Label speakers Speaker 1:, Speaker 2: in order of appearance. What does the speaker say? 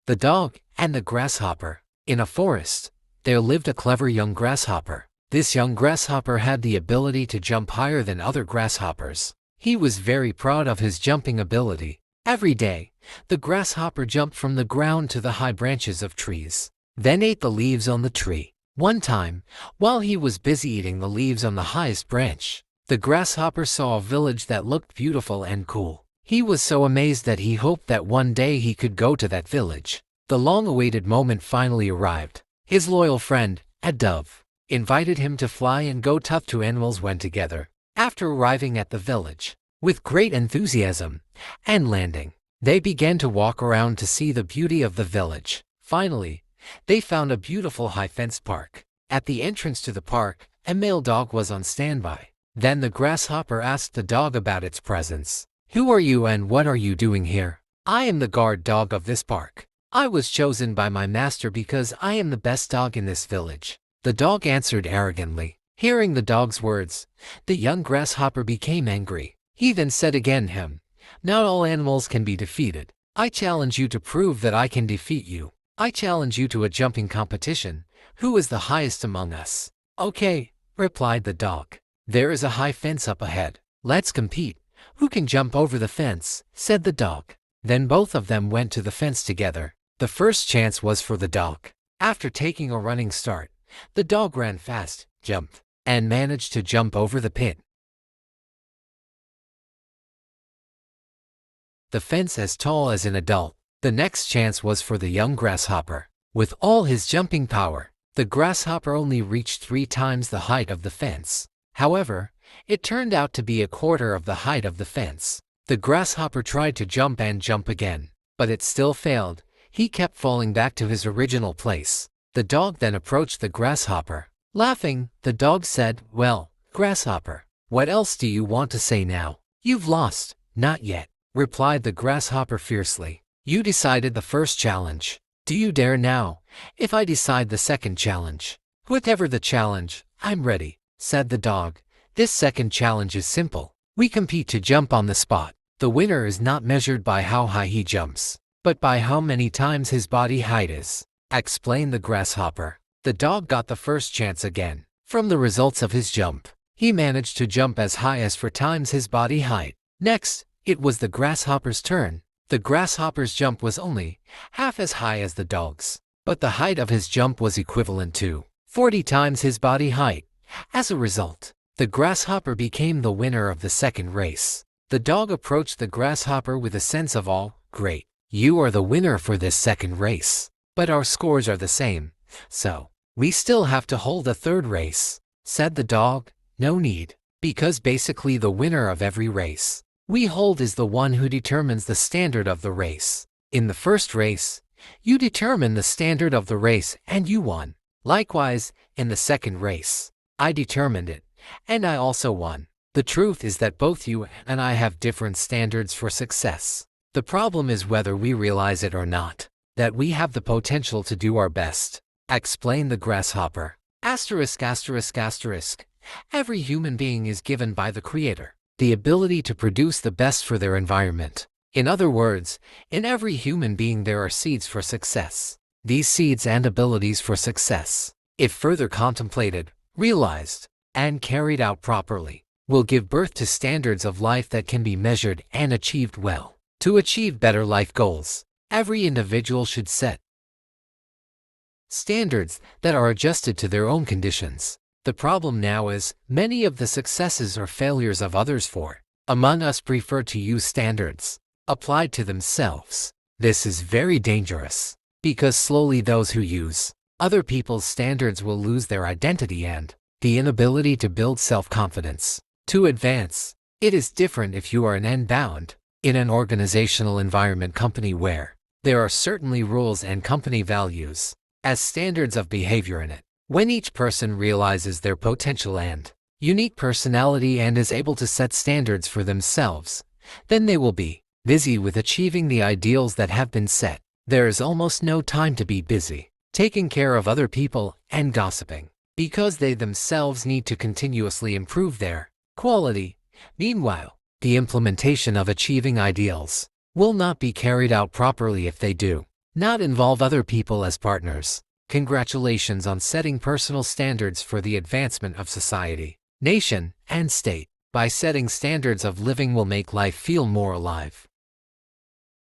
Speaker 1: The Dog and the Grasshopper. In a forest, there lived a clever young grasshopper. This young grasshopper had the ability to jump higher than other grasshoppers. He was very proud of his jumping ability. Every day, the grasshopper jumped from the ground to the high branches of trees, then ate the leaves on the tree. One time, while he was busy eating the leaves on the highest branch, the grasshopper saw a village that looked beautiful and cool. He was so amazed that he hoped that one day he could go to that village. The long-awaited moment finally arrived. His loyal friend, a dove, invited him to fly and go tough. Two animals went together. After arriving at the village, with great enthusiasm, and landing, they began to walk around to see the beauty of the village. Finally, they found a beautiful high-fenced park. At the entrance to the park, a male dog was on standby. Then the grasshopper asked the dog about its presence. "Who are you and what are you doing here?" "I am the guard dog of this park. I was chosen by my master because I am the best dog in this village," the dog answered arrogantly. Hearing the dog's words, the young grasshopper became angry. He then said again "Not all animals can be defeated. I challenge you to prove that I can defeat you. I challenge you to a jumping competition. Who is the highest among us?" "Okay," replied the dog. "There is a high fence up ahead. Let's compete. Who can jump over the fence?" said the dog. Then both of them went to the fence together. The first chance was for the dog. After taking a running start, the dog ran fast, jumped, and managed to jump over the pit. The fence as tall as an adult. The next chance was for the young grasshopper. With all his jumping power, the grasshopper only reached 3 times the height of the fence. However, it turned out to be a quarter of the height of the fence. The grasshopper tried to jump and jump again, but it still failed. He kept falling back to his original place. The dog then approached the grasshopper. Laughing, the dog said, "Well, grasshopper, what else do you want to say now?" "You've lost." "Not yet," replied the grasshopper fiercely. "You decided the first challenge. Do you dare now, if I decide the second challenge?" "Whatever the challenge, I'm ready," said the dog. "This second challenge is simple. We compete to jump on the spot. The winner is not measured by how high he jumps, but by how many times his body height is," explained the grasshopper. The dog got the first chance again. From the results of his jump, he managed to jump as high as 4 times his body height. Next, it was the grasshopper's turn. The grasshopper's jump was only half as high as the dog's, but the height of his jump was equivalent to 40 times his body height. As a result, the grasshopper became the winner of the second race. The dog approached the grasshopper with a sense of awe. "Great, you are the winner for this second race, but our scores are the same, so we still have to hold a third race," said the dog. "No need, because basically the winner of every race we hold is the one who determines the standard of the race. In the first race, you determined the standard of the race and you won. Likewise, in the second race, I determined it, and I also won. The truth is that both you and I have different standards for success. The problem is whether we realize it or not, that we have the potential to do our best," explained the grasshopper. Asterisk, asterisk, asterisk. Every human being is given by the Creator the ability to produce the best for their environment. In other words, in every human being there are seeds for success. These seeds and abilities for success, if further contemplated, realized, and carried out properly, will give birth to standards of life that can be measured and achieved well. To achieve better life goals, every individual should set standards that are adjusted to their own conditions. The problem now is, many of the successes or failures of others among us prefer to use standards applied to themselves. This is very dangerous, because slowly those who use other people's standards will lose their identity and the inability to build self-confidence. To advance, it is different if you are an end-bound, in an organizational environment company where there are certainly rules and company values as standards of behavior in it. When each person realizes their potential and unique personality and is able to set standards for themselves, then they will be busy with achieving the ideals that have been set. There is almost no time to be busy taking care of other people and gossiping, because they themselves need to continuously improve their quality. Meanwhile, the implementation of achieving ideals will not be carried out properly if they do Not involve other people as partners. Congratulations on setting personal standards for the advancement of society, nation, and state. By setting standards of living will make life feel more alive.